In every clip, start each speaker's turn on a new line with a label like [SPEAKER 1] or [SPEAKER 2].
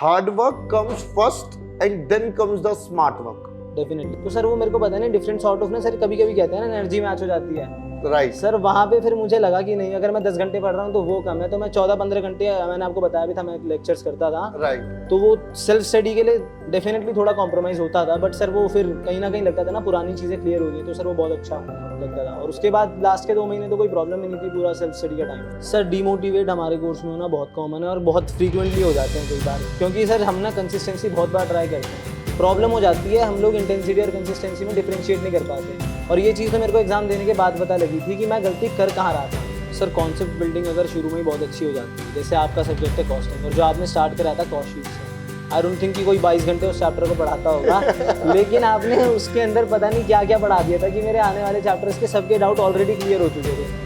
[SPEAKER 1] Hard work comes first and then comes the smart work.
[SPEAKER 2] Definitely. तो sir वो मेरे को पता नहीं डिफरेंट सॉर्ट ऑफ ना सर, कभी कभी कहते हैं ना एनर्जी मैच हो जाती है।
[SPEAKER 1] राइट
[SPEAKER 2] सर वहाँ पे फिर मुझे लगा कि नहीं, अगर मैं 10 घंटे पढ़ रहा हूँ तो वो कम है, तो मैं 14-15 घंटे, मैंने आपको बताया भी था मैं लेक्चर्स करता था,
[SPEAKER 1] राइट
[SPEAKER 2] तो वो सेल्फ स्टडी के लिए डेफिनेटली थोड़ा कॉम्प्रोमाइज होता था, बट सर वो फिर कहीं ना कहीं लगता था ना पुरानी चीज़ें क्लियर हो रही है, तो सर वो बहुत अच्छा लगता था। और उसके बाद लास्ट के 2 महीने तो कोई प्रॉब्लम ही नहीं थी, पूरा सेल्फ स्टडी का टाइम। सर डीमोटिवेट हमारे कोर्स में होना बहुत कॉमन है और बहुत फ्रीक्वेंटली हो जाते हैं कई बार, क्योंकि सर हम ना कंसिस्टेंसी बहुत बार ट्राई करते हैं, प्रॉब्लम हो जाती है, हम लोग इंटेंसिटी और कंसिस्टेंसी में डिफरेंशिएट नहीं कर पाते। और ये चीज़ तो मेरे को एग्जाम देने के बाद पता लगी थी कि मैं गलती कर कहाँ रहा था। सर कॉन्सेप्ट बिल्डिंग अगर शुरू में ही बहुत अच्छी हो जाती है, जैसे आपका सब्जेक्ट है कॉस्टिंग और जो आपने स्टार्ट कराया था कॉस्ट शीट से, आई डोंट थिंक कि कोई 22 घंटे उस चैप्टर को पढ़ाता होगा लेकिन आपने उसके अंदर पता नहीं क्या क्या पढ़ा दिया था कि मेरे आने वाले चैप्टर्स के सबके डाउट ऑलरेडी क्लियर हो चुके थे।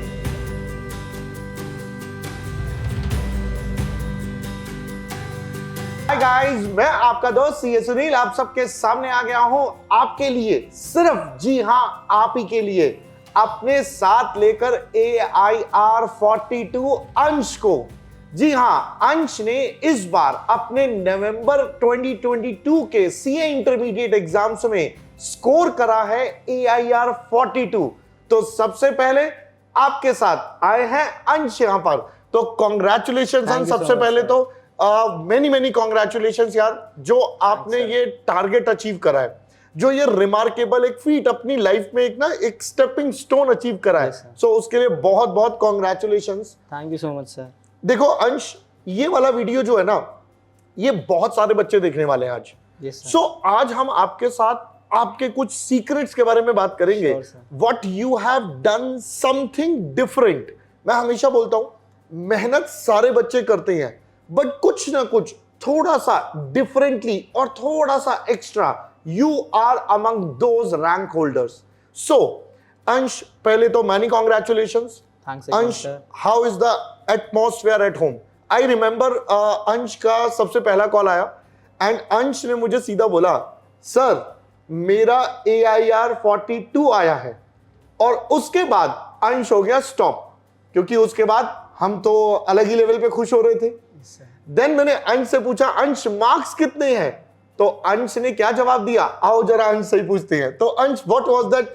[SPEAKER 1] हाय गाइस, मैं आपका दोस्त सी एस सुनील आप सबके सामने आ गया हूं आपके लिए, सिर्फ जी हां आप ही के लिए, अपने साथ लेकर AIR42 अंश को। जी हां, अंश ने इस बार अपने नवंबर 2022 के सीए इंटरमीडिएट एग्जाम्स में स्कोर करा है AIR42। तो सबसे पहले आपके साथ आए हैं अंश यहां पर, तो कॉन्ग्रेचुलेशन अंश। सबसे पहले तो मेनी कॉन्ग्रेचुलेशंस यार, जो आपने ये टारगेट अचीव करा है, जो ये रिमार्केबल एक फीट अपनी लाइफ में एक स्टेपिंग स्टोन अचीव करा है। सो उसके लिए बहुत बहुत congratulations.
[SPEAKER 2] Thank you so much sir.
[SPEAKER 1] देखो अंश, ये वाला वीडियो जो है ना, ये बहुत सारे बच्चे देखने वाले हैं आज। सो आज हम आपके साथ आपके कुछ सीक्रेट्स के बारे में बात करेंगे। What you have done something different. मैं हमेशा बोलता हूं, मेहनत सारे बच्चे करते हैं, बट कुछ ना कुछ थोड़ा सा डिफरेंटली और थोड़ा सा extra, you are among those rank holders. So Ansh, पहले तो many congratulations. Ansh, how is the atmosphere at home? I remember Ansh का सबसे पहला कॉल आया एंड अंश ने मुझे सीधा बोला, सर मेरा AIR42 आया है। और उसके बाद अंश हो गया स्टॉप, क्योंकि उसके बाद हम तो अलग ही लेवल पे खुश हो रहे थे। देन मैंने अंश से पूछा, अंश मार्क्स कितने हैं? तो अंश ने क्या जवाब दिया, आओ जरा अंश से ही पूछते हैं। तो अंश, व्हाट वाज दैट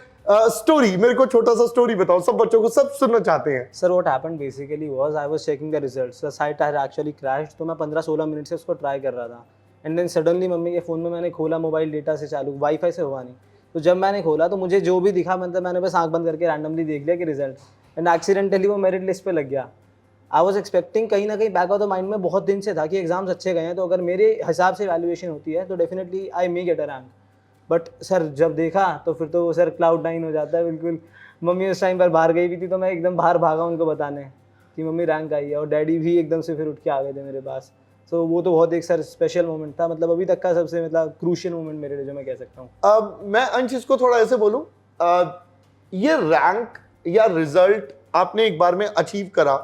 [SPEAKER 1] स्टोरी? मेरे को छोटा सा स्टोरी बताओ, सब बच्चों को सब सुनना चाहते हैं।
[SPEAKER 2] Sir what happened basically was I was checking the results, the site had actually crashed, तो मैं 15-16 मिनट से उसको ट्राई कर रहा था एंड देन सडनली मम्मी के फ़ोन में मैंने खोला, मोबाइल डेटा से चालू, वाईफाई से हुआ नहीं, तो जब मैंने खोला तो मुझे जो भी दिखा, मतलब मैंने बस आंख बंद करके रैंडमली देख लिया कि रिजल्ट, एंड एक्सीडेंटली वो मेरिट लिस्ट पे लग गया। आई वाज एक्सपेक्टिंग, कहीं ना कहीं बैक ऑफ द माइंड में बहुत दिन से था कि एग्जाम्स अच्छे गए हैं, तो अगर मेरे हिसाब से वैल्यूएशन होती है तो definitely I may get a rank. But sir जब देखा तो फिर तो सर क्लाउड 9 हो जाता है बिल्कुल। मम्मी उस टाइम पर बाहर गई भी थी, तो मैं एकदम बाहर भागा उनको बताने कि मम्मी रैंक आई है, और डैडी भी एकदम से फिर उठ के आ गए थे मेरे पास। तो वो तो बहुत एक सर स्पेशल मोमेंट था, मतलब अभी तक का सबसे मतलब क्रूशियल मोमेंट मेरे लिए, जो मैं कह सकता हूँ।
[SPEAKER 1] मैं अंश इसको थोड़ा ऐसे बोलूं, ये रैंक या रिजल्ट आपने एक बार में अचीव करा,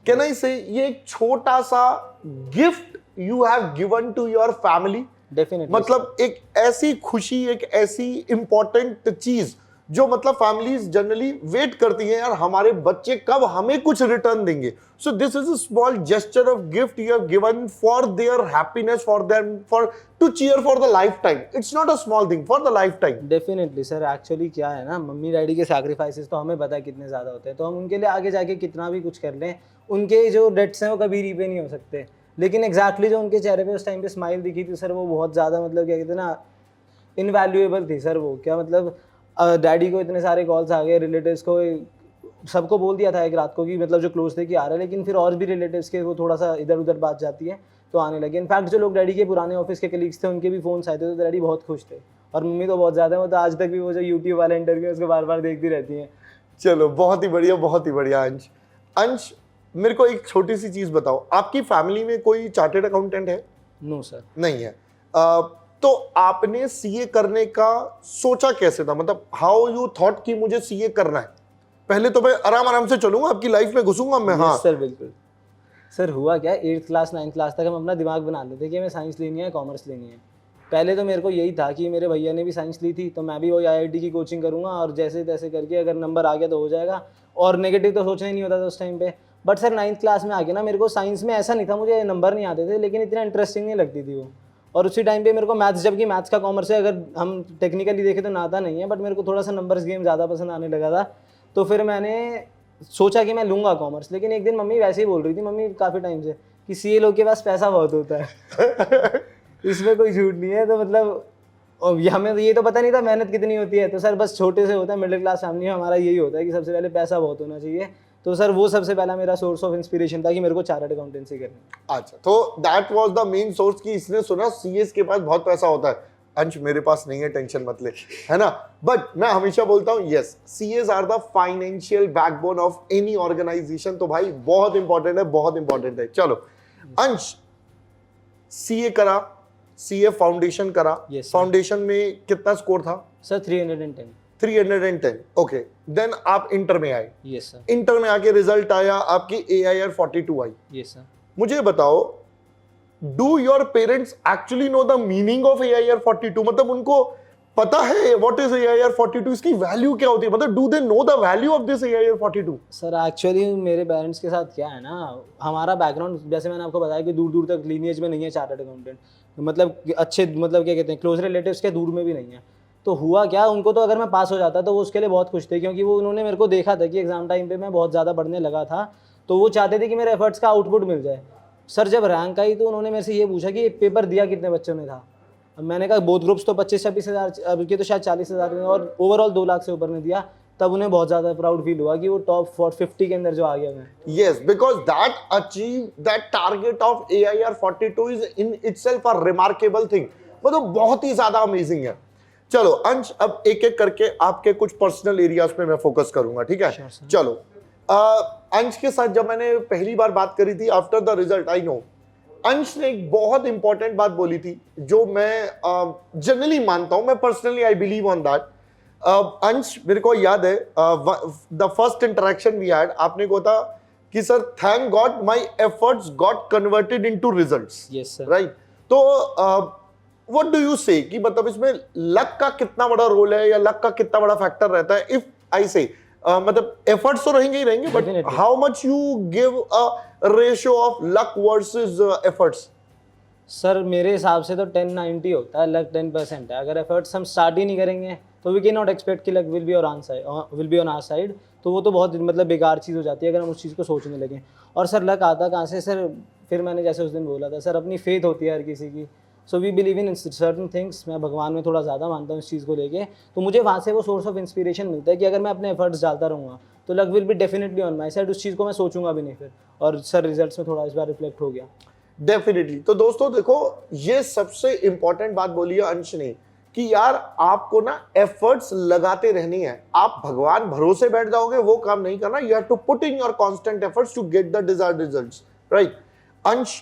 [SPEAKER 1] कैन आई से ये एक छोटा सा gift you have given to your family?
[SPEAKER 2] Definitely,
[SPEAKER 1] मतलब एक ऐसी खुशी, एक ऐसी इंपॉर्टेंट चीज जो मतलब फैमिलीज जनरली वेट करती हैं, यार हमारे बच्चे कब हमें कुछ रिटर्न देंगे। So this is a small gesture of gift you have given for their happiness, for them, for to cheer for the life time. It's not a small thing, for the life time.
[SPEAKER 2] Definitely sir, actually क्या है ना, mummy daddy के sacrifices तो हमें पता है कितने ज़्यादा होते हैं, तो हम उनके लिए आगे जाके कितना भी कुछ कर लें, उनके जो डेट्स हैं वो कभी रीपे नहीं हो सकते। लेकिन एग्जैक्टली जो उनके चेहरे पे उस टाइम पे स्माइल दिखी थी सर, वो बहुत ज़्यादा मतलब क्या कहते हैं ना, इनवैल्यूएबल थी सर। वो क्या मतलब, डैडी को इतने सारे कॉल्स आ गए, रिलेटिव्स को, सबको बोल दिया था एक रात को कि मतलब जो क्लोज थे कि आ रहे हैं, लेकिन फिर और भी रिलेटिव्स के वो थोड़ा सा इधर उधर बात जाती है तो आने लगे। इनफैक्ट जो लोग डैडी के पुराने ऑफिस के कलीग्स थे उनके भी फ़ोन्स आए थे, तो डैडी बहुत खुश थे, और मम्मी तो बहुत ज़्यादा, वो तो आज तक भी वो जो यूट्यूब वाला इंटरव्यू उसको बार बार देखती रहती हैं।
[SPEAKER 1] चलो बहुत ही बढ़िया, बहुत ही बढ़िया। अंश, अंश मेरे को एक छोटी सी चीज बताओ, आपकी फैमिली में कोई चार्टर्ड अकाउंटेंट है?
[SPEAKER 2] नो सर,
[SPEAKER 1] नहीं है। तो आपने सीए करने का सोचा कैसे था? मतलब हाउ यू थॉट कि मुझे सीए करना है? पहले तो मैं आराम आराम से चलूंगा, आपकी लाइफ में घुसूंगा मैं। हाँ
[SPEAKER 2] सर बिल्कुल। सर हुआ क्या, 8th क्लास 9th क्लास तक हम अपना दिमाग बना लेते कि हमें साइंस लेनी है, कॉमर्स लेनी है। पहले तो मेरे को यही था कि मेरे भैया ने भी साइंस ली थी, तो मैं भी वही IIT की कोचिंग करूँगा और जैसे तैसे करके अगर नंबर आ गया तो हो जाएगा, और नेगेटिव तो सोचना ही नहीं होता था उस टाइम पे। बट सर 9th क्लास में आके ना मेरे को साइंस में ऐसा नहीं था, मुझे नंबर नहीं आते थे, लेकिन इतना इंटरेस्टिंग नहीं लगती थी वो। और उसी टाइम पे मेरे को मैथ्स, जबकि मैथ्स का कॉमर्स है, अगर हम टेक्निकली देखें तो नाता नहीं है, बट मेरे को थोड़ा सा नंबर्स गेम ज़्यादा पसंद आने लगा था। तो फिर मैंने सोचा कि मैं लूँगा कॉमर्स। लेकिन एक दिन मम्मी वैसे ही बोल रही थी, मम्मी काफ़ी टाइम से, कि CA लोग के पास पैसा बहुत होता है इसमें कोई झूठ नहीं है। तो मतलब हमें ये तो पता नहीं था मेहनत कितनी होती है। तो सर बस छोटे से होता है, मिडिल क्लास फैमिली में हमारा यही होता है कि सबसे पहले पैसा बहुत होना चाहिए। तो सर वो सबसे पहला मेरा सोर्स ऑफ इंस्पिरेशन था कि मेरे को चार्टर्ड अकाउंटेंसी करनी है।
[SPEAKER 1] अच्छा, तो that was the main source कि इसने सुना सीएस के पास बहुत पैसा होता है, अंश मेरे पास नहीं है, टेंशन मत ले, है ना। बट मैं हमेशा बोलता हूँ yes, CS are the financial backbone of any organisation. तो भाई बहुत इंपॉर्टेंट है, बहुत इंपॉर्टेंट है। चलो अंश, सीए करा, सीए फाउंडेशन करा, फाउंडेशन में कितना स्कोर था
[SPEAKER 2] सर? 310।
[SPEAKER 1] 310, ओके। देन आप इंटर में आए।
[SPEAKER 2] Yes sir.
[SPEAKER 1] इंटर में आके रिजल्ट आया, आपकी AIR 42 आई।
[SPEAKER 2] Yes sir.
[SPEAKER 1] मुझे बताओ, do your parents actually know the meaning of AIR 42? मतलब उनको पता है व्हाट इज AIR 42, इसकी वैल्यू क्या होती है? मतलब do they know the value of this AIR 42?
[SPEAKER 2] Sir actually मेरे पेरेंट्स के साथ क्या है ना, हमारा बैकग्राउंड जैसे मैंने आपको बताया कि दूर दूर तक लीनिएज में नहीं है चार्टर्ड अकाउंटेंट, मतलब अच्छे, मतलब क्या कहते हैं, क्लोज रिलेटिव्स के दूर में भी नहीं है। तो हुआ क्या, उनको तो अगर मैं पास हो जाता तो वो उसके लिए बहुत खुश थे, क्योंकि वो उन्होंने मेरे को देखा था कि एग्जाम टाइम पे मैं बहुत ज़्यादा पढ़ने लगा था। तो वो चाहते थे कि मेरे एफर्ट्स का आउटपुट मिल जाए। सर जब रैंक आई तो उन्होंने मेरे से ये पूछा कि पेपर दिया कितने बच्चों ने था। अब मैंने कहा बोथ ग्रुप्स तो 25-26 हज़ार, अब के तो शायद 40 हज़ार में, और ओवरऑल 2 लाख से ऊपर ने दिया। तब उन्हें बहुत ज़्यादा प्राउड फील हुआ कि वो टॉप 50 के अंदर जो आ गया मैं।
[SPEAKER 1] Yes, because that achieve that target of AIR 42 is in itself a remarkable thing. मतलब बहुत ही ज्यादा अमेजिंग है। चलो अंश, अब एक एक करके आपके कुछ पर्सनल एरियाज पे मैं फोकस करूंगा, ठीक है? चलो अंश के साथ जब मैंने पहली बार बात करी थी after the result, I know अंश ने एक बहुत इंपॉर्टेंट बात बोली थी जो मैं जनरली मानता हूं, मैं personally I believe on that. Ansh, मेरे को याद है the first interaction we had, आपने कहा था कि sir thank God my efforts got converted into results.
[SPEAKER 2] Yes sir.
[SPEAKER 1] Right, तो व्हाट डू यू से कि मतलब इसमें लक का कितना बड़ा रोल है या लक का कितना बड़ा फैक्टर रहता है? इफ आई से मतलब एफर्ट्स तो रहेंगे ही रहेंगे, but how much you give a ratio of luck versus efforts?
[SPEAKER 2] Sir मेरे हिसाब से तो 10-90 होता है, लक 10% है। अगर एफर्ट्स हम स्टार्ट ही नहीं करेंगे तो वी कैन नॉट एक्सपेक्ट कि luck will be on our side. तो वो तो बहुत मतलब बेकार चीज़ हो जाती है अगर हम उस चीज़ को सोचने लगें। और सर लक आता कहाँ से सर? फिर मैंने जैसे उस दिन बोला था सर, अपनी फेथ होती है हर किसी की। So we believe in certain things. मैं भगवान में थोड़ा ज़्यादा मानता हूँ इस चीज़ को लेके। तो मुझे वहाँ से वो सोर्स ऑफ इंस्पिरेशन मिलता है कि अगर मैं अपने एफर्ट्स डालता रहूँगा तो luck will be definitely on my side. उस चीज़ को मैं सोचूंगा भी नहीं फिर। और सर रिजल्ट्स में थोड़ा इस बार रिफ्लेक्ट हो गया।
[SPEAKER 1] डेफिनेटली। तो दोस्तों देखो, ये सबसे इंपॉर्टेंट बात बोली है अंश ने कि यार आपको ना एफर्ट्स लगाते रहनी है। आप भगवान भरोसे बैठ जाओगे वो काम नहीं करना। You have to put in your constant efforts to get the desired results, right? Ansh,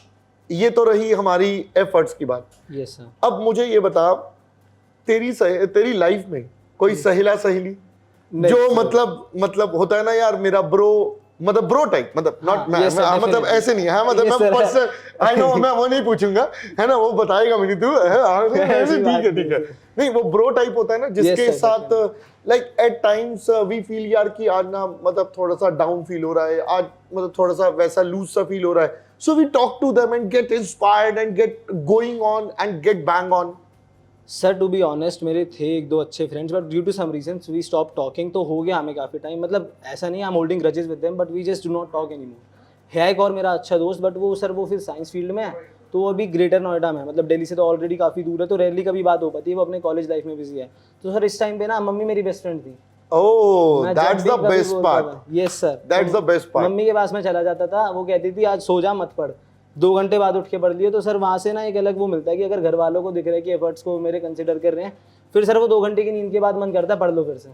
[SPEAKER 1] ये तो रही हमारी एफर्ट्स की बात।
[SPEAKER 2] Yes sir.
[SPEAKER 1] अब मुझे ये बता, तेरी लाइफ में कोई सहेला सहेली जो मतलब होता है ना यार, मेरा ब्रो, मतलब ब्रो टाइप, मतलब नॉट मैं मतलब ऐसे नहीं है, मतलब मैं पर्सनल, आई नो, मैं वो नहीं पूछूंगा, है ना, वो बताएगा मुझे तू, ठीक है। नहीं, वो ब्रो टाइप होता है ना जिसके साथ like at times we feel यार कि आज ना मतलब थोड़ा सा डाउन फील हो रहा है, आज मतलब थोड़ा सा वैसा लूज सा फील हो रहा है। So we talk to them and get inspired and get going on and get bang on.
[SPEAKER 2] Sir to be honest मेरे थे 1-2 अच्छे friends, but due to some reasons we stop talking. तो हो गया हमें काफ़ी टाइम, मतलब ऐसा नहीं है I am holding grudges with them, but we just do not talk anymore. है एक और मेरा अच्छा दोस्त, बट वो सर वो फिर साइंस फील्ड में है, तो वो अभी ग्रेटर नोएडा में है, मतलब दिल्ली से तो ऑलरेडी काफ़ी दूर है, तो रेयरली कभी बात हो पाती है, वो अपने कॉलेज लाइफ में बिजी है। तो सर इस टाइम पे ना मम्मी मेरी बेस्ट फ्रेंड थी।
[SPEAKER 1] Oh, that's the best part.
[SPEAKER 2] Yes sir,
[SPEAKER 1] that's the best part.
[SPEAKER 2] Mummy के पास मैं चला जाता था, वो कहती थी आज सो जा मत पढ़, 2 घंटे बाद उठ के पढ़ लियो। तो सर वहाँ से ना एक अलग वो मिलता है कि अगर घर वालों को दिख रहा है कि एफर्ट्स को मेरे कंसिडर कर रहे हैं, फिर सर वो 2 घंटे की नींद के बाद मन करता है पढ़ लो फिर से।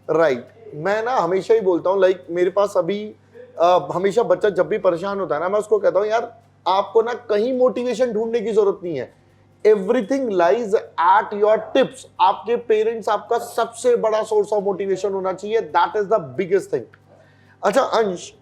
[SPEAKER 1] राइट, मैं ना हमेशा ही बोलता हूँ, लाइक मेरे पास अभी हमेशा बच्चा जब भी परेशान होता है ना, मैं उसको कहता हूँ यार आपको ना कहीं मोटिवेशन ढूंढने की जरूरत नहीं है, everything lies at your tips. आपके पेरेंट्स आपका सबसे बड़ा सोर्स ऑफ मोटिवेशन होना चाहिए, that is the biggest thing. अच्छा अंश,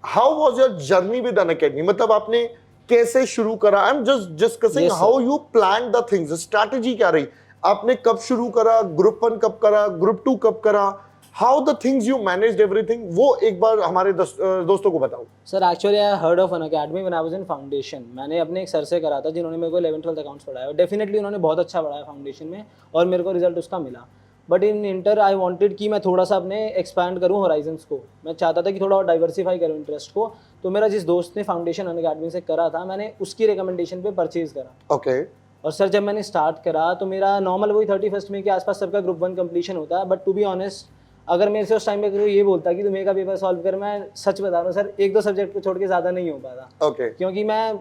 [SPEAKER 1] how was your journey with Unacademy? मतलब आपने कैसे शुरू करा? I am just discussing how you plan the things, strategy क्या रही? आपने कब शुरू करा? ग्रुप 1 कब करा? ग्रुप 2 कब करा? How the things you managed everything, वो एक बार हमारे दोस्तों को बताओ।
[SPEAKER 2] Sir actually I heard of an academy when I was in foundation. मैंने अपने एक सर से करा था जिन्होंने मेरे को 11th-12th अकाउंट्स पढ़ाया, और डेफिनेटली उन्होंने बहुत अच्छा पढ़ाया फाउंडेशन में और मेरे को रिजल्ट उसका मिला। But in inter I wanted कि मैं थोड़ा सा अपने एक्सपैंड करूँ होराइजन्स को। मैं चाहता था कि थोड़ा और डाइवर्सिफाई करूँ इंटरेस्ट को। तो मेरा जिस दोस्त ने फाउंडेशन अन अकेडमी से करा था, मैंने उसकी रिकमेंडेशन पे परचेज करा।
[SPEAKER 1] ओके।
[SPEAKER 2] और सर जब मैंने स्टार्ट करा तो मेरा नॉर्मल वही 31st मई के आसपास सबका ग्रुप 1 कंप्लीशन होता है। बट टू बी ऑनेस्ट, अगर मेरे से उस टाइम पे कोई ये बोलता कि तुम्हें का पेपर सॉल्व कर, मैं सच बता रहा हूँ सर, 1-2 सब्जेक्ट को छोड़ के ज़्यादा नहीं हो पाता।
[SPEAKER 1] ओके।
[SPEAKER 2] क्योंकि मैं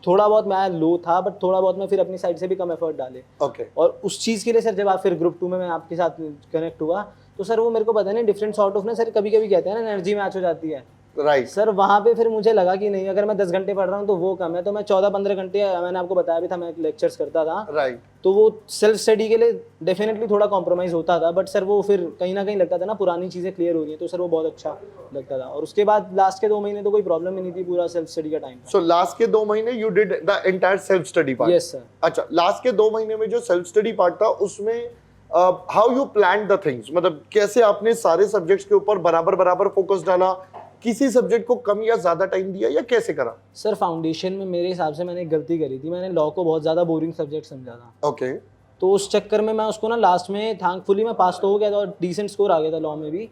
[SPEAKER 2] थोड़ा बहुत मैं लो था, बट थोड़ा बहुत मैं फिर अपनी साइड से भी कम एफर्ट डाले।
[SPEAKER 1] ओके।
[SPEAKER 2] और उस चीज़ के लिए सर जब आप फिर ग्रुप 2 में मैं आपके साथ कनेक्ट हुआ तो सर वो मेरे को पता नहीं डिफरेंट सॉर्ट ऑफ ना सर, कभी कभी कहते हैं ना एनर्जी मैच हो जाती है।
[SPEAKER 1] राइट।
[SPEAKER 2] सर वहाँ पे फिर मुझे लगा कि नहीं, अगर मैं 10 घंटे पढ़ रहा हूँ तो वो कम है, तो मैं 14-15 घंटे, मैंने आपको बताया भी था मैं लेक्चर्स करता था।
[SPEAKER 1] राइट।
[SPEAKER 2] तो वो सेल्फ स्टडी के लिए डेफिनेटली थोड़ा कॉम्प्रोमाइज़ होता था, बट सर वो फिर कहीं ना कहीं लगता था ना पुरानी चीज़ें क्लियर हो रही हैं, तो सर वो बहुत अच्छा लगता था। और उसके बाद लास्ट के 2 महीने तो कोई प्रॉब्लम ही नहीं थी, पूरा सेल्फ स्टडी का टाइम था।
[SPEAKER 1] सो लास्ट के 2 महीने you did the entire self study part?
[SPEAKER 2] Yes sir.
[SPEAKER 1] अच्छा, लास्ट के 2 महीने में जो सेल्फ स्टडी पार्ट था उसमें how you plan the things, मतलब कैसे आपने सारे सब्जेक्ट्स के ऊपर बराबर फोकस डाला, किसी सब्जेक्ट को कम या ज्यादा टाइम दिया, या कैसे करा?
[SPEAKER 2] सर फाउंडेशन में मेरे हिसाब से मैंने एक गलती करी थी, मैंने लॉ को बहुत ज़्यादा बोरिंग सब्जेक्ट समझा था।
[SPEAKER 1] ओके।
[SPEAKER 2] तो उस चक्कर में मैं उसको ना लास्ट में थैंकफुली मैं पास तो हो गया था और डिसेंट स्कोर आ गया था लॉ में भी।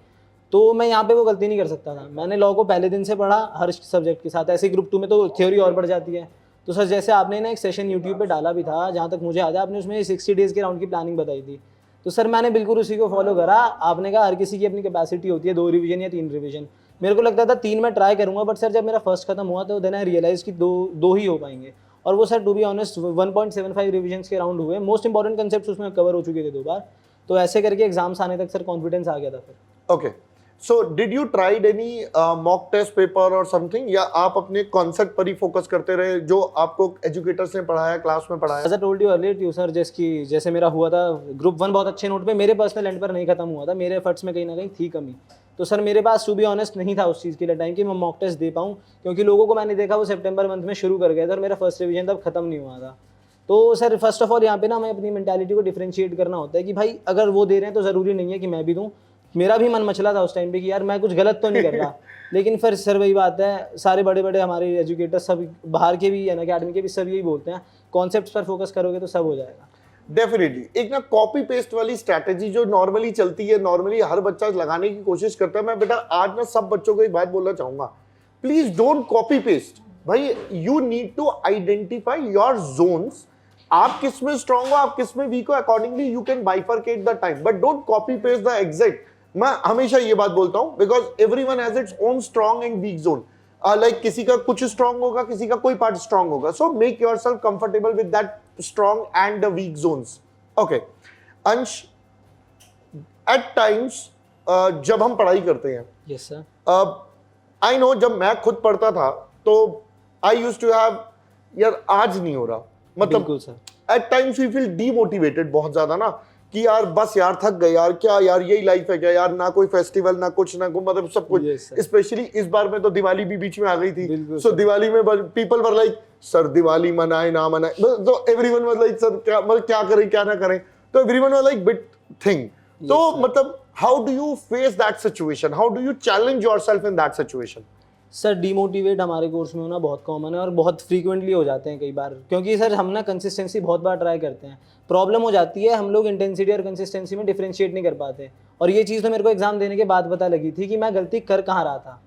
[SPEAKER 2] तो मैं यहाँ पे वो गलती नहीं कर सकता था। मैंने लॉ को पहले दिन से पढ़ा हर सब्जेक्ट के साथ। ऐसे ग्रुप 2 में तो थ्योरी और बढ़ जाती है। तो सर जैसे आपने ना एक सेशन यूट्यूब पे डाला भी था, जहाँ तक मुझे याद है, आपने उसमें 60 डेज़ के राउंड की प्लानिंग बताई थी। तो सर मैंने बिल्कुल उसी को फॉलो करा। आपने कहा हर किसी की अपनी कैपेसिटी होती है, 2 रिवीजन या 3 रिवीजन। मेरे को लगता था 3 मैं ट्राई करूँगा, बट सर जब मेरा फर्स्ट खत्म हुआ तो देन आई रियलाइज कि दो ही हो पाएंगे। और वो sir to be honest 1.75 revisions के राउंड हुए। मोस्ट इंपॉर्टेंट कंसेप्ट्स उसमें कवर हो चुके थे 2 बार। तो ऐसे करके एग्जाम्स आने तक सर कॉन्फिडेंस आ गया था फिर।
[SPEAKER 1] Okay. So did you tried any mock test paper और समथिंग, या आप अपने कॉन्सेप्ट पर ही फोकस करते रहे जो आपको एजुकेटर्स ने पढ़ाया, क्लास में पढ़ाया?
[SPEAKER 2] As I told you earlier too sir, जैसे मेरा हुआ था ग्रुप 1 बहुत अच्छे नोट पे, मेरे पर्सनल एंड पर नहीं खत्म हुआ था, मेरे एफर्ट्स में कहीं ना कहीं थी कमी। तो सर मेरे पास टू बी ऑनेस्ट नहीं था उस चीज़ के लिए टाइम कि मैं मॉक टेस्ट दे पाऊँ, क्योंकि लोगों को मैंने देखा वो सितंबर मंथ में शुरू कर गया था और मेरा फर्स्ट रिवीजन तब खत्म नहीं हुआ था। तो सर फर्स्ट ऑफ ऑल यहाँ पे ना हमें अपनी मेंटालिटी को डिफरेंशिएट करना होता है कि भाई अगर वो दे रहे हैं तो ज़रूरी नहीं है कि मैं भी दूँ। मेरा भी मन मचला था उस टाइम पे कि यार मैं कुछ गलत तो नहीं कर रहा। लेकिन फिर सर वही बात है, सारे बड़े बड़े हमारे एजुकेटर्स सब बाहर के भी अकेडमी के भी सब यही बोलते हैं, कॉन्सेप्ट्स पर फोकस करोगे तो सब हो जाएगा।
[SPEAKER 1] डेफिनेटली। एक ना कॉपी पेस्ट वाली स्ट्रैटेजी जो नॉर्मली चलती है, नॉर्मली हर बच्चा लगाने की कोशिश करता है। मैं बेटा आज ना सब बच्चों को एक बात बोलना चाहूंगा, प्लीज डोंट कॉपी पेस्ट। भाई you need to identify your zones. आप किस में स्ट्रांग हो, आप किस में वीक हो, accordingly you can bifurcate the time, but don't copy paste the exact. मैं हमेशा ये बात बोलता हूं because everyone has its own strong and week zone. Like किसी का कुछ स्ट्रांग होगा, किसी का कोई पार्ट स्ट्रांग होगा। So make yourself comfortable with that strong and the weak zones. Okay Ansh, at times जब हम पढ़ाई करते हैं,
[SPEAKER 2] यस सर,
[SPEAKER 1] आई नो जब मैं खुद पढ़ता था तो आई यूज्ड टू हैव, यार आज नहीं हो रहा, मतलब
[SPEAKER 2] बिल्कुल sir,
[SPEAKER 1] at times we feel demotivated बहुत ज्यादा ना, कि यार बस यार थक गए यार, क्या यार यही लाइफ है क्या यार, ना कोई फेस्टिवल ना कुछ ना कोई, मतलब सब कुछ। स्पेशली इस बार में तो दिवाली भी बीच में आ गई थी। सो दिवाली में people were like sir Diwali मनाए ना मनाए, तो एवरीवन वाज लाइक सर क्या मतलब क्या करें क्या ना करें, तो everyone was like bit thing. तो मतलब how do you face that situation, how do you challenge yourself in that situation?
[SPEAKER 2] Sir demotivate हमारे कोर्स में होना बहुत कॉमन है और बहुत फ्रीक्वेंटली हो जाते हैं कई बार, क्योंकि सर हम ना कंसिस्टेंसी बहुत बार ट्राई करते हैं, प्रॉब्लम हो जाती है, हम लोग इंटेंसिटी और कंसिस्टेंसी में डिफरेंशिएट नहीं कर पाते। और ये चीज़ तो मेरे को एग्जाम देने के बाद पता लगी थी कि मैं गलती कर कहाँ रहा था,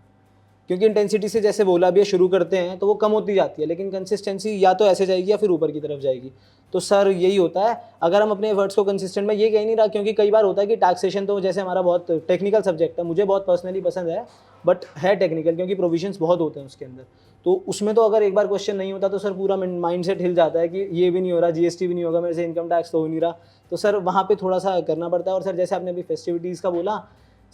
[SPEAKER 2] क्योंकि इंटेंसिटी से जैसे बोला भी शुरू करते हैं तो वो कम होती जाती है, लेकिन कंसिस्टेंसी या तो ऐसे जाएगी या फिर ऊपर की तरफ जाएगी। तो सर यही होता है, अगर हम अपने एफर्ट्स को कंसिस्टेंट, में ये कह नहीं रहा, क्योंकि कई बार होता है कि टैक्सेशन तो जैसे हमारा बहुत टेक्निकल सब्जेक्ट है, मुझे बहुत पर्सनली पसंद है, बट है टेक्निकल क्योंकि प्रोविजंस बहुत होते हैं उसके अंदर। तो उसमें तो अगर एक बार क्वेश्चन नहीं होता तो सर पूरा माइंडसेट हिल जाता है कि ये भी नहीं हो रहा, जीएसटी भी नहीं होगा मेरे से, इनकम टैक्स तो हो नहीं रहा। तो सर वहाँ पे थोड़ा सा करना पड़ता है। और सर जैसे आपने अभी फेस्टिविटीज़ का बोला,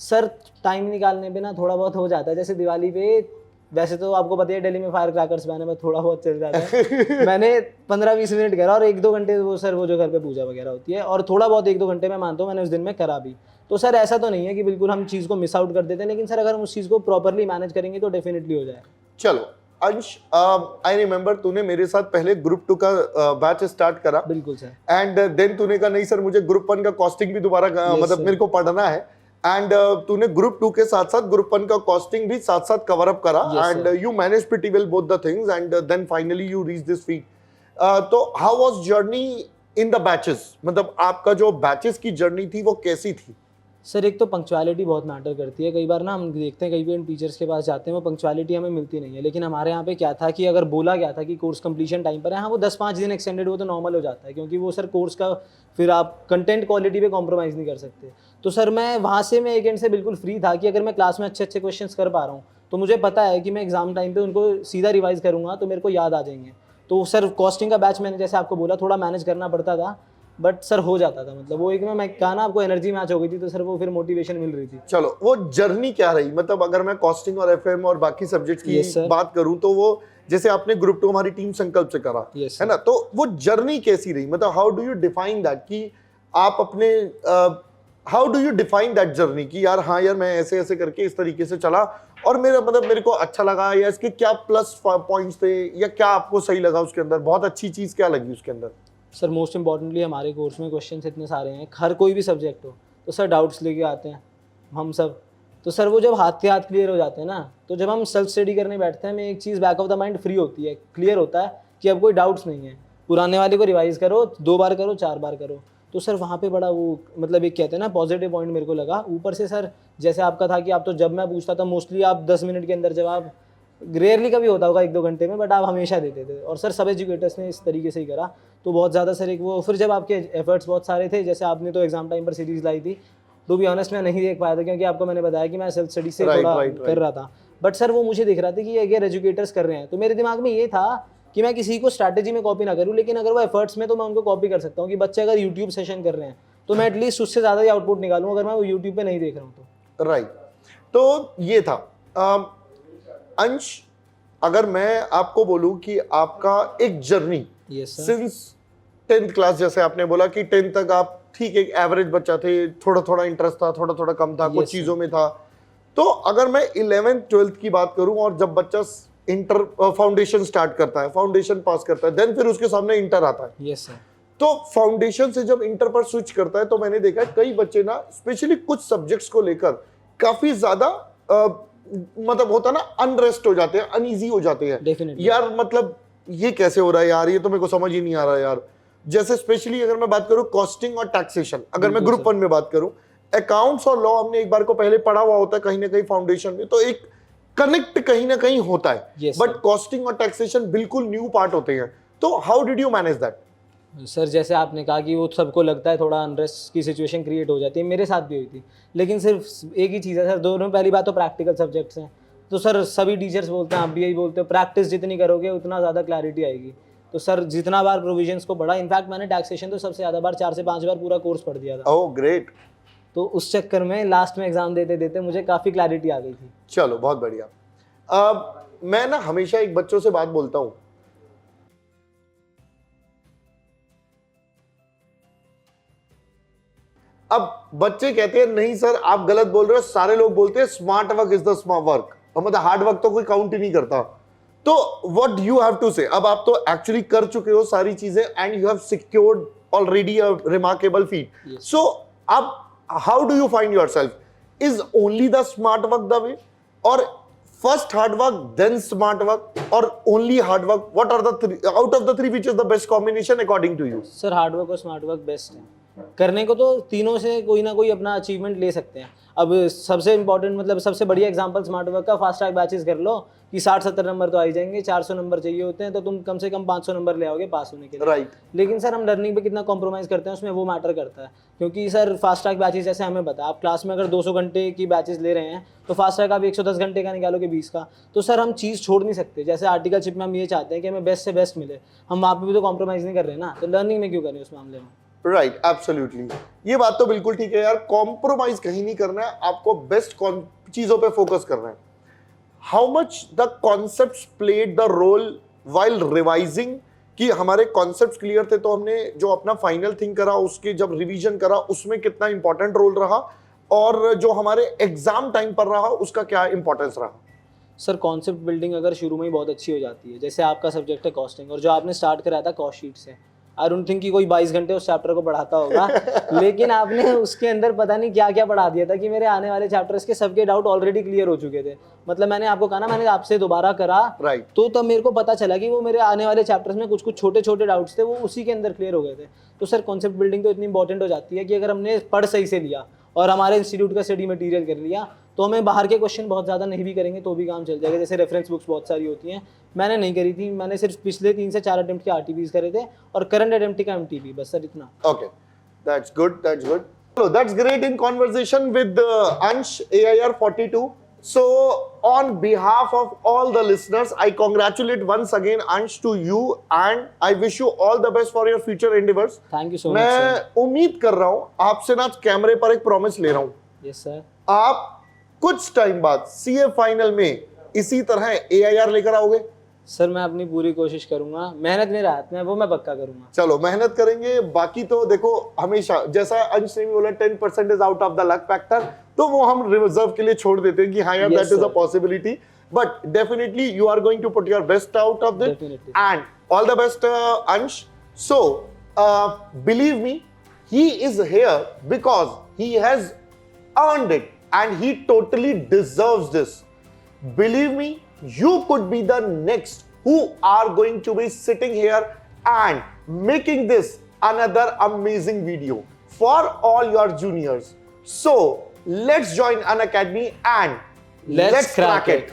[SPEAKER 2] सर टाइम निकालने पे ना थोड़ा बहुत हो जाता है। जैसे दिवाली पे वैसे तो आपको पता है दिल्ली में फायर क्रैकर्स बैन में थोड़ा बहुत चल जाता है मैंने 15-20 मिनट करा और 1-2 घंटे वो सर वो जो घर पे पूजा वगैरह होती है, और थोड़ा बहुत 1-2 घंटे मैं मानता हूँ मैंने उस दिन में करा भी। तो सर ऐसा तो नहीं है कि बिल्कुल हम चीज़ को मिस आउट कर देते हैं, लेकिन सर अगर हम उस चीज़ को प्रॉपरली मैनेज करेंगे तो डेफिनेटली हो जाए।
[SPEAKER 1] चलो अंश, आई रिमेम्बर तूने मेरे साथ पहले ग्रुप 2 का बैच स्टार्ट करा।
[SPEAKER 2] बिल्कुल सर।
[SPEAKER 1] एंड देन तूने कहा नहीं सर मुझे ग्रुप 1 का कॉस्टिंग भी दोबारा मतलब मेरे को पढ़ना है। एंड तूने ग्रुप 2 के साथ साथ ग्रुप 1 का कॉस्टिंग भी साथ साथ कवर अप करा and you manage pretty well both the things and then finally you reach this feat. तो how was journey in the batches, मतलब आपका जो बैचेस की जर्नी थी वो कैसी थी?
[SPEAKER 2] सर एक तो पंक्चुअलिटी बहुत मैटर करती है। कई बार ना हम देखते हैं, कई भी हम टीचर्स के पास जाते हैं, वो पंक्चुअलिटी हमें मिलती नहीं है। लेकिन हमारे यहाँ पे क्या था कि अगर बोला गया था कि कोर्स कंप्लीशन टाइम पर है, हाँ वो 10-5 दिन एक्सटेंडेड हो तो नॉर्मल हो जाता है, क्योंकि वो सर कोर्स का फिर आप कंटेंट क्वालिटी पे कॉम्प्रोमाइज़ नहीं कर सकते। तो सर मैं वहाँ से मैं एक एंड से बिल्कुल फ्री था कि अगर मैं क्लास में अच्छे अच्छे क्वेश्चंस कर पा रहा हूँ तो मुझे पता है कि मैं एग्जाम टाइम पे उनको सीधा रिवाइज करूँगा तो मेरे को याद आ जाएंगे। तो सर कॉस्टिंग का बैच मैंने जैसे आपको बोला थोड़ा मैनेज करना पड़ता था, बट सर हो जाता था। मतलब वो एक में मैं कहा ना आपको एनर्जी मैच हो गई थी, तो सर वो फिर मोटिवेशन मिल रही थी।
[SPEAKER 1] चलो वो जर्नी क्या रही, मतलब अगर मैं कॉस्टिंग और एफएम और बाकी सब्जेक्ट्स की बात करूं तो वो जैसे आपने ग्रुप 2 हमारी टीम संकल्प से करा है ना, तो वो जर्नी कैसी रही? मतलब how do you define that कि आप अपने how do you define that journey कि यार हाँ यार मैं ऐसे ऐसे करके इस तरीके से चला और मेरे को अच्छा लगा, या इसके क्या प्लस पॉइंट्स थे या क्या आपको सही लगा उसके अंदर, बहुत अच्छी चीज क्या लगी उसके अंदर?
[SPEAKER 2] सर मोस्ट इंपॉर्टेंटली हमारे कोर्स में क्वेश्चंस इतने सारे हैं, हर कोई भी सब्जेक्ट हो तो सर डाउट्स लेके आते हैं हम सब। तो सर वो जब हाथ के हाथ क्लियर हो जाते हैं ना, तो जब हम सेल्फ स्टडी करने बैठते हैं हमें एक चीज़ back of the mind free होती है, क्लियर होता है कि अब कोई डाउट्स नहीं है। पुराने वाले को रिवाइज करो, 2 बार करो, 4 बार करो। तो सर वहाँ पे बड़ा वो मतलब एक कहते हैं ना पॉजिटिव पॉइंट मेरे को लगा। ऊपर से सर जैसे आपका था कि आप तो जब मैं पूछता था मोस्टली आप 10 मिनट के अंदर जवाब, रेयरली कभी होता होगा 1-2 घंटे में, बट आप हमेशा देते थे। और सर सब एजुकेटर्स ने इस तरीके से ही करा, तो बहुत ज़्यादा सर एक वो फिर जब आपके एफर्ट्स बहुत सारे थे, जैसे आपने तो एग्जाम टाइम पर सीरीज़ लाई थी, टू बी ऑनेस्ट मैं नहीं देख पाया था क्योंकि आपको मैंने बताया कि मैं सेल्फ स्टडी से थोड़ा कर रहा था। बट सर वो मुझे दिख रहा था कि ये अगर एजुकेटर्स कर रहे हैं, तो मेरे दिमाग में ये था कि मैं किसी को स्ट्रैटेजी में कॉपी ना करूँ, लेकिन अगर वो एफर्ट्स में तो मैं उनको कॉपी कर सकता हूँ कि बच्चे अगर यूट्यूब सेशन कर रहे हैं तो मैं एटलीस्ट उससे ज़्यादा ही आउटपुट निकालूँ अगर मैं वो यूट्यूब पे नहीं देख रहा हूँ तो।
[SPEAKER 1] राइट, तो ये था अंश। अगर मैं आपको बोलूं कि आपका एक जर्नी सिंस 10th क्लास, जैसे आपने बोला कि 10th तक आप ठीक एक एवरेज बच्चा थे, थोड़ा थोड़ा इंटरेस्ट था, थोड़ा थोड़ा कम था, कुछ चीजों में था। तो अगर मैं 11th 12th की बात करूं और जब बच्चा इंटर फाउंडेशन स्टार्ट करता है, फाउंडेशन पास करता है, देन फिर उसके सामने इंटर आता है।
[SPEAKER 2] Yes sir.
[SPEAKER 1] तो फाउंडेशन से जब इंटर पर स्विच करता है तो मैंने देखा है कई बच्चे ना स्पेशली कुछ सब्जेक्ट्स को लेकर काफी ज्यादा मतलब होता ना अनरेस्ट हो जाते हैं, अनईजी हो जाते हैं यार, मतलब ये कैसे हो रहा है यार, ये तो मेरे को समझ ही नहीं आ रहा यार। जैसे स्पेशली अगर मैं बात करूं कॉस्टिंग और टैक्सेशन, अगर मैं ग्रुप 1 में बात करूं, अकाउंट्स और लॉ हमने एक बार को पहले पढ़ा हुआ होता है कहीं ना कहीं फाउंडेशन में, तो एक कनेक्ट कहीं ना कहीं होता है, बट कॉस्टिंग और टैक्सेशन बिल्कुल न्यू पार्ट होते हैं। तो how did you manage that?
[SPEAKER 2] Sir जैसे आपने कहा कि वो सबको लगता है थोड़ा अनरेस्ट की सिचुएशन क्रिएट हो जाती है, मेरे साथ भी हुई थी। लेकिन सिर्फ एक ही चीज़ है सर, दोनों पहली बात तो प्रैक्टिकल सब्जेक्ट्स हैं, तो सर सभी टीचर्स बोलते हैं, आप भी यही बोलते हो, प्रैक्टिस जितनी करोगे उतना ज़्यादा क्लैरिटी आएगी। तो सर जितना बार प्रोविजंस को पढ़ा, इनफैक्ट मैंने टैक्सेशन तो सबसे ज़्यादा बार 4 से 5 बार पूरा कोर्स पढ़ दिया था।
[SPEAKER 1] Oh great.
[SPEAKER 2] तो उस चक्कर में लास्ट में एग्जाम देते देते मुझे काफ़ी क्लैरिटी आ गई थी।
[SPEAKER 1] चलो बहुत बढ़िया। मैं ना हमेशा एक बच्चों से बात बोलता हूँ, अब बच्चे कहते हैं नहीं सर आप गलत बोल रहे हो, सारे लोग बोलते हैं smart work is the smart work, और मतलब हार्ड वर्क तो कोई काउंट ही नहीं करता। तो व्हाट यू हैव टू से, अब आप तो एक्चुअली कर चुके हो सारी चीजें and you have secured already a remarkable feat. So अब how do you find yourself, is only the smart work the way, और first hard work then smart work, और only hard work? What are the three out of the three which is the best combination according to you?
[SPEAKER 2] Sir hard work और smart work best है, करने को तो तीनों से कोई ना कोई अपना अचीवमेंट ले सकते हैं। अब सबसे इंपॉर्टेंट मतलब सबसे बढ़िया एग्जांपल स्मार्ट वर्क का फास्ट ट्रैक बैचेस कर लो कि 60-70 नंबर तो आ ही जाएंगे, 400 नंबर चाहिए होते हैं तो तुम कम से कम 500 नंबर ले आओगे पास होने के लिए।
[SPEAKER 1] राइट।
[SPEAKER 2] लेकिन सर हम लर्निंग पे कितना कॉम्प्रोमाइज़ करते हैं उसमें वो मैटर करता है, क्योंकि सर फास्ट ट्रैक बैचेस जैसे हमें पता है, आप क्लास में अगर 200 घंटे की बैचेस ले रहे हैं तो फास्ट ट्रैक आप 110 घंटे का निकालोगे 20 का, तो सर हम चीज़ छोड़ नहीं सकते। जैसे आर्टिकलशिप में हम ये चाहते हैं कि हमें बेस्ट से बेस्ट मिले, हम वहाँ पर भी तो कॉम्प्रोमाइज़ नहीं कर रहे हैं ना, तो लर्निंग में क्यों करें उस मामले में?
[SPEAKER 1] राइट, एब्सोल्युटली, ये बात तो बिल्कुल ठीक है यार, कॉम्प्रोमाइज कहीं नहीं करना है, आपको बेस्ट चीजों पे फोकस करना है। How much the concepts played the role while revising, कि हमारे कॉन्सेप्ट्स क्लियर थे तो हमने जो अपना फाइनल थिंग करा उसके जब रिवीजन करा उसमें कितना इंपॉर्टेंट रोल रहा, और जो हमारे एग्जाम टाइम पर रहा उसका क्या इंपॉर्टेंस रहा?
[SPEAKER 2] सर कॉन्सेप्ट बिल्डिंग अगर शुरू में ही बहुत अच्छी हो जाती है, जैसे आपका सब्जेक्ट है कॉस्टिंग और जो आपने स्टार्ट कराया था कॉस्ट शीट से, आई डोंट थिंक कि कोई 22 घंटे उस चैप्टर को पढ़ाता होगा लेकिन आपने उसके अंदर पता नहीं क्या क्या पढ़ा दिया था कि मेरे आने वाले चैप्टर्स के सबके डाउट ऑलरेडी क्लियर हो चुके थे। मतलब मैंने आपको कहा ना, मैंने आपसे दोबारा करा तो तब मेरे को पता चला कि वो मेरे आने वाले चैप्टर्स में कुछ कुछ छोटे छोटे डाउट्स थे, वो उसी के अंदर क्लियर हो गए थे। तो सर कॉन्सेप्ट बिल्डिंग तो इतनी इंपॉर्टेंट हो जाती है कि अगर हमने पढ़ सही से लिया और हमारे इंस्टीट्यूट का स्टडी मटेरियल कर लिया तो हमें बाहर के क्वेश्चन बहुत ज़्यादा नहीं भी करेंगे तो भी काम चल जाएगा। जैसे रेफरेंस बुक्स बहुत सारी होती हैं, मैंने नहीं करी थी, मैंने सिर्फ पिछले 3 से 4 अटेम्प्ट के आरटीबीज करे थे और करंट अटेम्प्ट का एमटीबी, बस सर इतना।
[SPEAKER 1] Okay, that's good, that's good. So that's great in conversation with Ansh, AIR 42. So on behalf of all the listeners, I congratulate once again Ansh to you and I wish you all the best for your future endeavors.
[SPEAKER 2] Thank you so much.
[SPEAKER 1] मैं उम्मीद कर रहा हूँ आपसे ना कैमरे पर एक प्रॉमिस ले रहा हूँ।
[SPEAKER 2] Yes sir.
[SPEAKER 1] आप कुछ टाइम बाद CA फाइनल में इसी तरह AIR लेकर आओगे?
[SPEAKER 2] सर मैं अपनी पूरी कोशिश करूंगा, मेहनत मेरे हाथ में है, वो मैं पक्का करूंगा।
[SPEAKER 1] चलो मेहनत करेंगे, बाकी तो देखो हमेशा जैसा अंश ने भी बोला 10% is out of the luck factor, तो वो हम रिजर्व के लिए छोड़ देते हैं कि हाँ यार that is a possibility, but definitely you are going to put your best out of it and all the best Ansh. So believe me, he is here because he has earned it and he totally deserves this. Believe me, you could be the next who are going to be sitting here and making this another amazing video for all your juniors. So let's join Unacademy and let's crack it.